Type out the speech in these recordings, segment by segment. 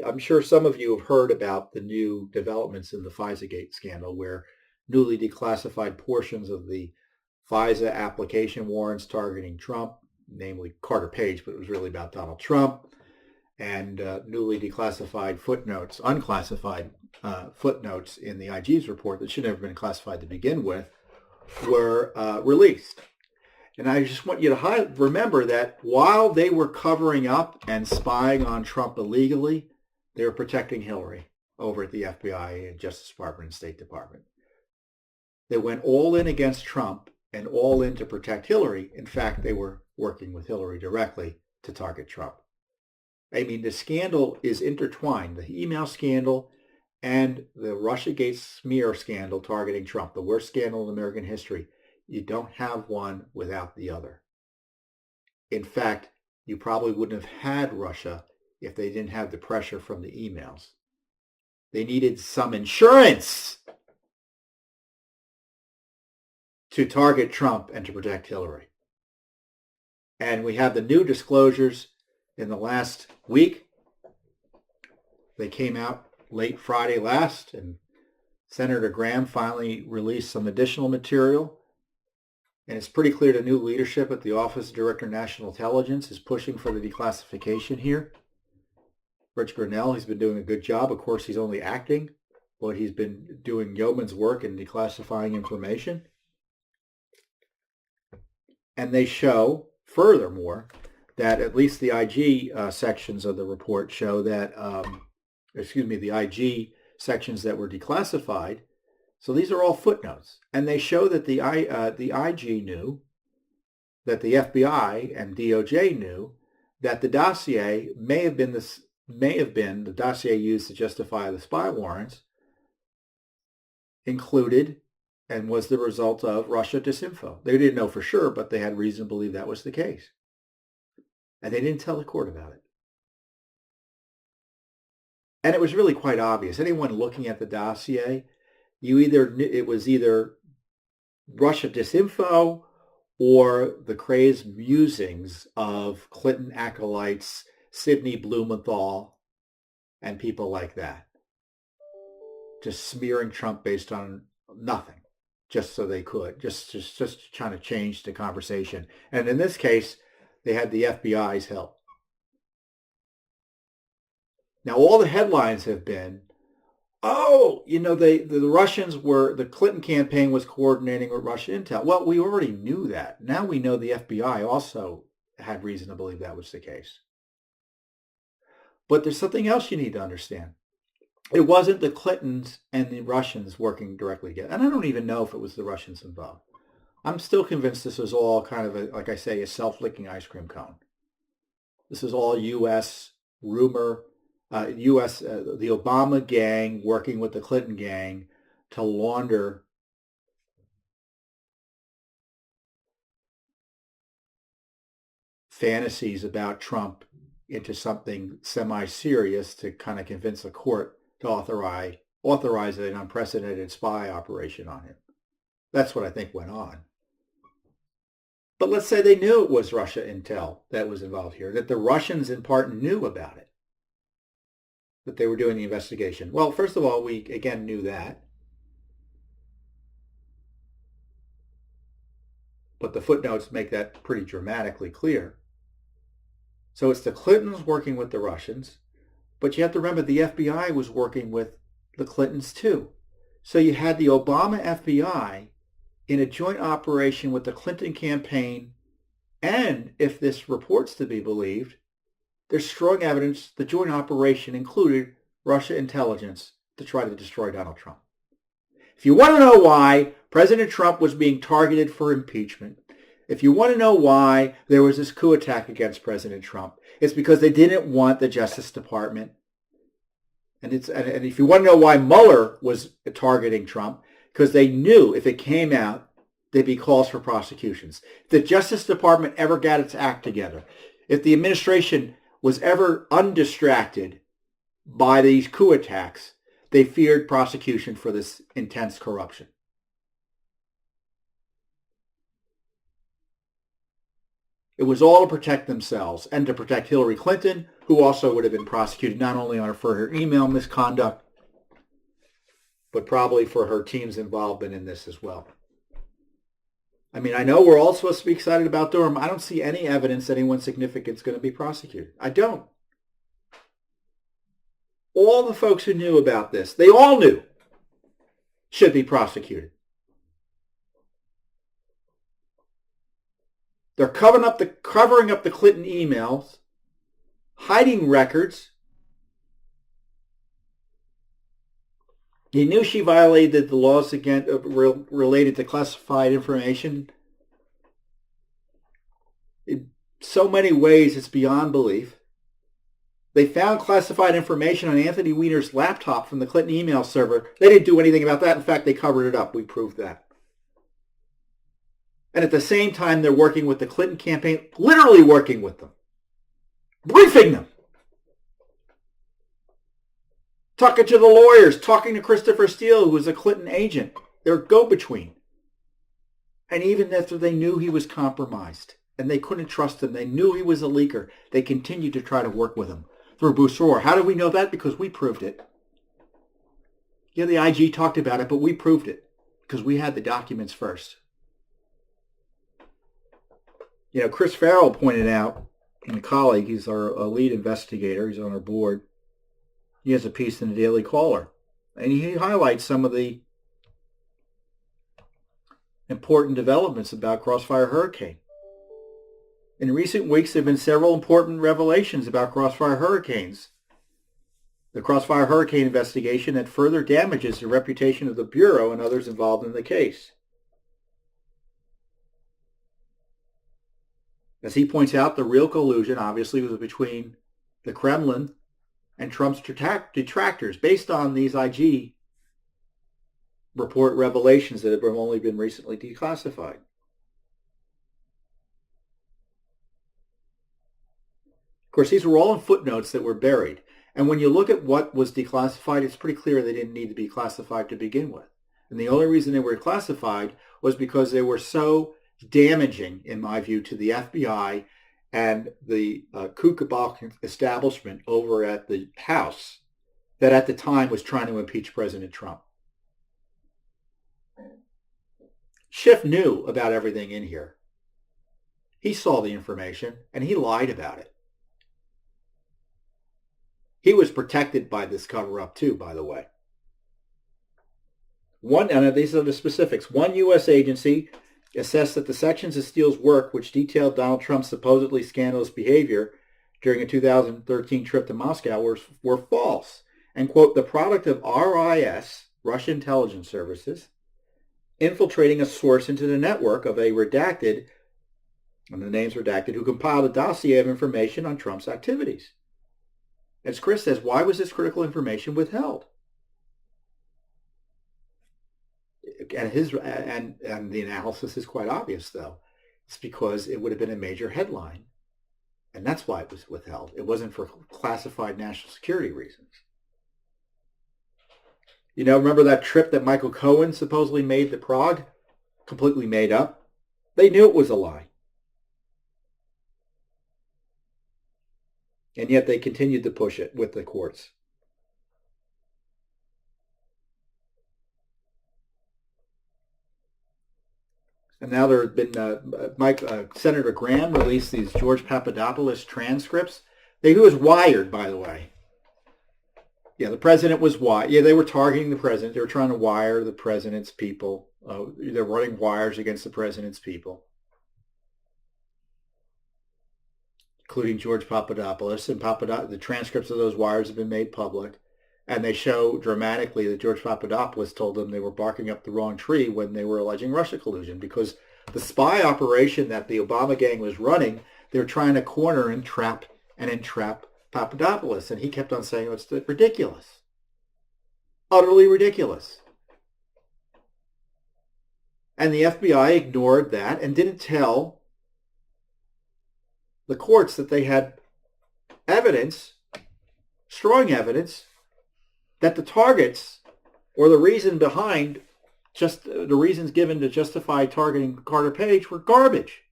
I'm sure some of you have heard about the new developments in the FISA scandal, where newly declassified portions of the FISA application warrants targeting Trump, namely Carter Page, but it was really about Donald Trump, and newly declassified footnotes, unclassified footnotes in the IG's report that should never have been classified to begin with, were released. And I just want you to remember that while they were covering up and spying on Trump illegally, they were protecting Hillary over at the FBI and Justice Department and State Department. They went all in against Trump and all in to protect Hillary. In fact, they were working with Hillary directly to target Trump. I mean, the scandal is intertwined. The email scandal and the Russiagate smear scandal targeting Trump, the worst scandal in American history. You don't have one without the other. In fact, you probably wouldn't have had Russia if they didn't have the pressure from the emails. They needed some insurance to target Trump and to protect Hillary. And we have the new disclosures in the last week. They came out late Friday last, and Senator Graham finally released some additional material. And it's pretty clear the new leadership at the Office of Director of National Intelligence is pushing for the declassification here. Rich Grinnell, he's been doing a good job. Of course, he's only acting, but he's been doing yeoman's work in declassifying information. And they show, furthermore, that at least the IG sections of the report show that, the IG sections that were declassified. So these are all footnotes, and they show that the IG knew, that the FBI and DOJ knew that the dossier may have been the dossier used to justify the spy warrants included and was the result of Russia disinfo. They didn't know for sure, but they had reason to believe that was the case. And they didn't tell the court about it. And it was really quite obvious. Anyone looking at the dossier, it was either Russia disinfo or the crazed musings of Clinton acolytes, Sidney Blumenthal, and people like that, just smearing Trump based on nothing, just so they could, just trying to change the conversation. And in this case, they had the FBI's help. Now, all the headlines have been, the Russians the Clinton campaign was coordinating with Russian intel. Well, we already knew that. Now we know the FBI also had reason to believe that was the case. But there's something else you need to understand. It wasn't the Clintons and the Russians working directly together. And I don't even know if it was the Russians involved. I'm still convinced this was all kind of, like I say, a self-licking ice cream cone. This is all U.S. rumor. The Obama gang working with the Clinton gang to launder fantasies about Trump into something semi-serious to kind of convince the court to authorize an unprecedented spy operation on him. That's what I think went on. But let's say they knew it was Russia intel that was involved here, that the Russians in part knew about it, that they were doing the investigation. Well, first of all, we again knew that. But the footnotes make that pretty dramatically clear. So it's the Clintons working with the Russians, but you have to remember the FBI was working with the Clintons too. So you had the Obama FBI in a joint operation with the Clinton campaign, and if this report's to be believed, there's strong evidence the joint operation included Russia intelligence to try to destroy Donald Trump. If you want to know why President Trump was being targeted for impeachment, if you want to know why there was this coup attack against President Trump, it's because they didn't want the Justice Department. And if you want to know why Mueller was targeting Trump, because they knew if it came out, there'd be calls for prosecutions. If the Justice Department ever got its act together, if the administration was ever undistracted by these coup attacks, they feared prosecution for this intense corruption. It was all to protect themselves and to protect Hillary Clinton, who also would have been prosecuted not only for her email misconduct, but probably for her team's involvement in this as well. I mean, I know we're all supposed to be excited about Durham. I don't see any evidence anyone significant is going to be prosecuted. I don't. All the folks who knew about this, they all knew, should be prosecuted. They're covering up the Clinton emails, hiding records. He knew she violated the laws related to classified information. In so many ways, it's beyond belief. They found classified information on Anthony Weiner's laptop from the Clinton email server. They didn't do anything about that. In fact, they covered it up. We proved that. And at the same time, they're working with the Clinton campaign, literally working with them, briefing them, talking to the lawyers, talking to Christopher Steele, who was a Clinton agent, their go-between. And even after they knew he was compromised and they couldn't trust him, they knew he was a leaker, they continued to try to work with him through Boussour. How do we know that? Because we proved it. Yeah, the IG talked about it, but we proved it because we had the documents first. You know, Chris Farrell pointed out, and a colleague, he's our lead investigator, he's on our board. He has a piece in the Daily Caller, and he highlights some of the important developments about Crossfire Hurricane. In recent weeks, there have been several important revelations about Crossfire Hurricanes. The Crossfire Hurricane investigation that further damages the reputation of the Bureau and others involved in the case. As he points out, the real collusion obviously was between the Kremlin and Trump's detractors based on these IG report revelations that have only been recently declassified. Of course, these were all in footnotes that were buried. And when you look at what was declassified, it's pretty clear they didn't need to be classified to begin with. And the only reason they were classified was because they were so damaging, in my view, to the FBI and the coup cabal establishment over at the House that at the time was trying to impeach President Trump. Schiff knew about everything in here. He saw the information and he lied about it. He was protected by this cover-up too, by the way. And these are the specifics. One U.S. agency assessed that the sections of Steele's work which detailed Donald Trump's supposedly scandalous behavior during a 2013 trip to Moscow were false and, quote, the product of RIS, Russian intelligence services, infiltrating a source into the network of a redacted, and the name's redacted, who compiled a dossier of information on Trump's activities. As Chris says, why was this critical information withheld? And the analysis is quite obvious, though. It's because it would have been a major headline, and that's why it was withheld. It wasn't for classified national security reasons. You know, remember that trip that Michael Cohen supposedly made to Prague? Completely made up. They knew it was a lie. And yet they continued to push it with the courts. And now there have been, Senator Graham released these George Papadopoulos transcripts. He was wired, by the way. Yeah, the president was wired. Yeah, they were targeting the president. They were trying to wire the president's people. They're running wires against the president's people, including George Papadopoulos. And the transcripts of those wires have been made public. And they show dramatically that George Papadopoulos told them they were barking up the wrong tree when they were alleging Russia collusion, because the spy operation that the Obama gang was running, they were trying to corner and entrap Papadopoulos. And he kept on saying, it's ridiculous. Utterly ridiculous. And the FBI ignored that and didn't tell the courts that they had evidence, strong evidence, that the targets or the reason behind just the reasons given to justify targeting Carter Page were garbage.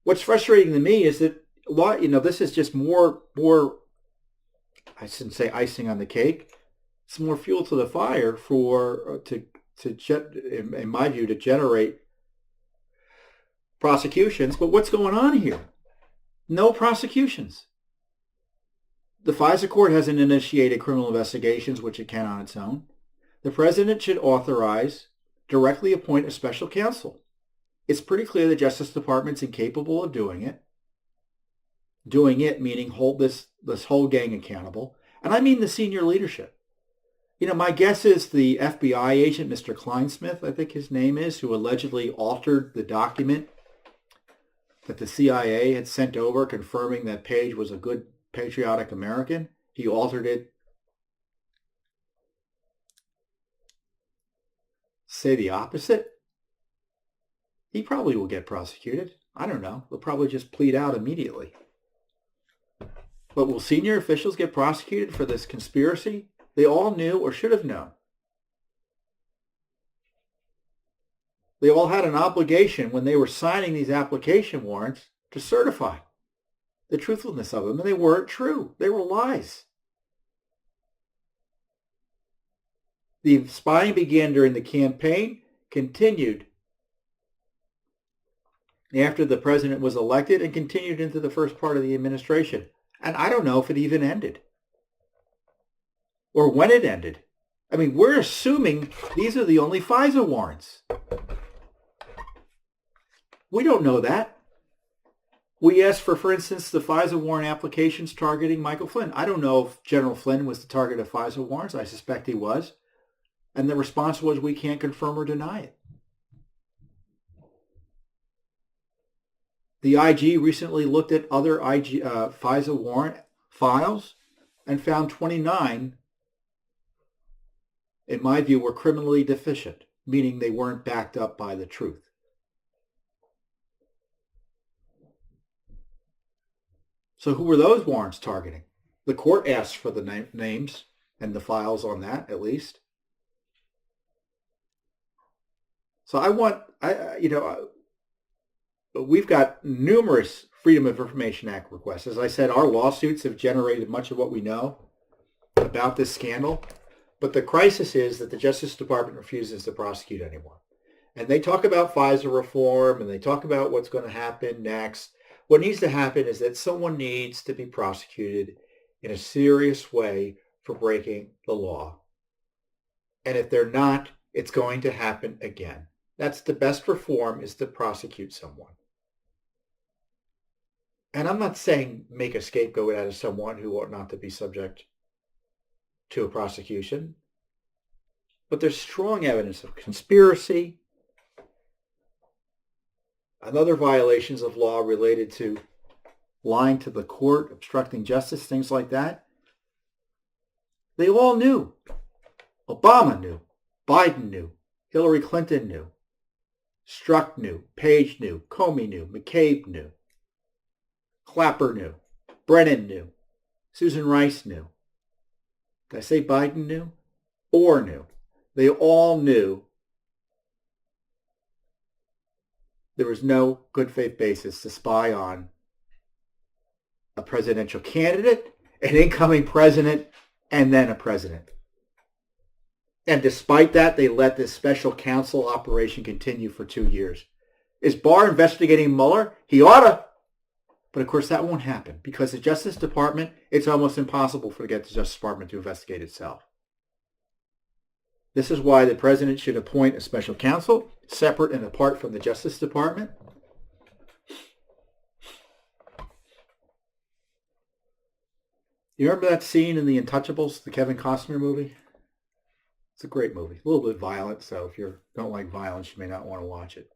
What's frustrating to me is that This is just more, I shouldn't say icing on the cake. It's more fuel to the fire in my view, to generate prosecutions. But what's going on here? No prosecutions. The FISA court hasn't initiated criminal investigations, which it can on its own. The president should directly appoint a special counsel. It's pretty clear the Justice Department's incapable of doing it. Doing it meaning hold this whole gang accountable. And I mean the senior leadership. My guess is the FBI agent, Mr. Kleinsmith, I think his name is, who allegedly altered the document that the CIA had sent over confirming that Page was a good patriotic American. He altered it. Say the opposite. He probably will get prosecuted. I don't know. They'll probably just plead out immediately. But will senior officials get prosecuted for this conspiracy? They all knew or should have known. They all had an obligation when they were signing these application warrants to certify the truthfulness of them, and they weren't true. They were lies. The spying began during the campaign, continued after the president was elected, and continued into the first part of the administration. And I don't know if it even ended or when it ended. I mean, we're assuming these are the only FISA warrants. We don't know that. We asked for instance, the FISA warrant applications targeting Michael Flynn. I don't know if General Flynn was the target of FISA warrants. I suspect he was. And the response was, we can't confirm or deny it. The IG recently looked at other FISA warrant files and found 29, in my view, were criminally deficient, meaning they weren't backed up by the truth. So who were those warrants targeting? The court asked for the names and the files on that, at least. So we've got numerous Freedom of Information Act requests. As I said, our lawsuits have generated much of what we know about this scandal. But the crisis is that the Justice Department refuses to prosecute anyone. And they talk about FISA reform, and they talk about what's going to happen next. What needs to happen is that someone needs to be prosecuted in a serious way for breaking the law. And if they're not, it's going to happen again. That's the best reform, is to prosecute someone. And I'm not saying make a scapegoat out of someone who ought not to be subject to a prosecution. But there's strong evidence of conspiracy and other violations of law related to lying to the court, obstructing justice, things like that. They all knew. Obama knew. Biden knew. Hillary Clinton knew. Strzok knew. Page knew. Comey knew. McCabe knew. Clapper knew. Brennan knew. Susan Rice knew. Did I say Biden knew? Orr knew. They all knew there was no good faith basis to spy on a presidential candidate, an incoming president, and then a president. And despite that, they let this special counsel operation continue for 2 years. Is Barr investigating Mueller? He ought to. But of course that won't happen because the Justice Department, it's almost impossible to get the Justice Department to investigate itself. This is why the president should appoint a special counsel, separate and apart from the Justice Department. You remember that scene in The Untouchables, the Kevin Costner movie? It's a great movie. A little bit violent, so if you don't like violence, you may not want to watch it.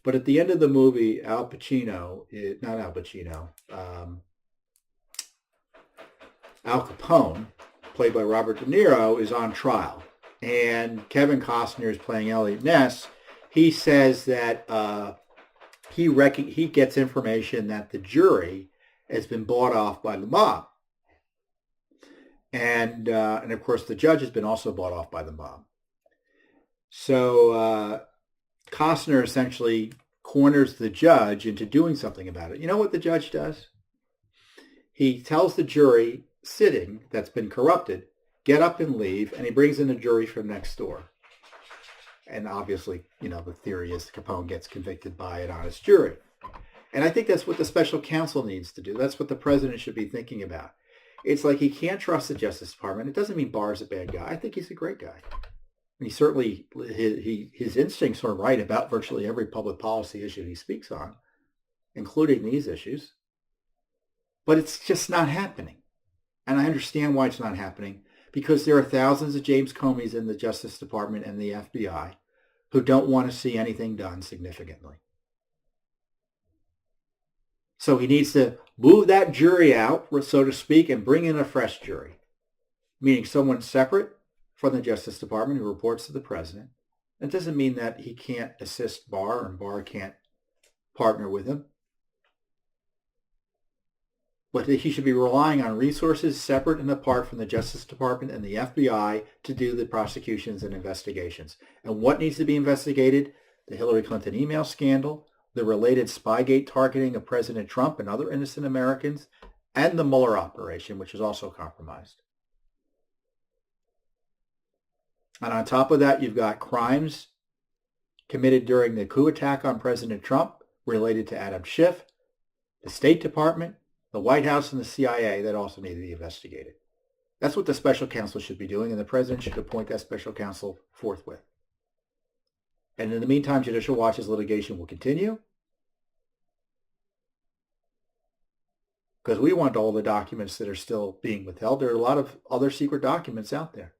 But at the end of the movie, Al Capone, played by Robert De Niro, is on trial. And Kevin Costner is playing Elliot Ness. He says that he gets information that the jury has been bought off by the mob. And of course, the judge has been also bought off by the mob. So Costner essentially corners the judge into doing something about it. You know what the judge does? he tells the jury sitting that's been corrupted, get up and leave, and he brings in a jury from next door. And obviously, the theory is Capone gets convicted by an honest jury. And I think that's what the special counsel needs to do. That's what the president should be thinking about. It's like he can't trust the Justice Department. It doesn't mean Barr's a bad guy. I think he's a great guy. And he certainly, his instincts are right about virtually every public policy issue he speaks on, including these issues. But it's just not happening. And I understand why it's not happening, because there are thousands of James Comeys in the Justice Department and the FBI who don't want to see anything done significantly. So he needs to move that jury out, so to speak, and bring in a fresh jury, meaning someone separate from the Justice Department who reports to the president. That doesn't mean that he can't assist Barr and Barr can't partner with him. But he should be relying on resources separate and apart from the Justice Department and the FBI to do the prosecutions and investigations. And what needs to be investigated? The Hillary Clinton email scandal, the related Spygate targeting of President Trump and other innocent Americans, and the Mueller operation, which is also compromised. And on top of that, you've got crimes committed during the coup attack on President Trump related to Adam Schiff, the State Department, the White House, and the CIA that also need to be investigated. That's what the special counsel should be doing, and the president should appoint that special counsel forthwith. And in the meantime, Judicial Watch's litigation will continue, because we want all the documents that are still being withheld. There are a lot of other secret documents out there.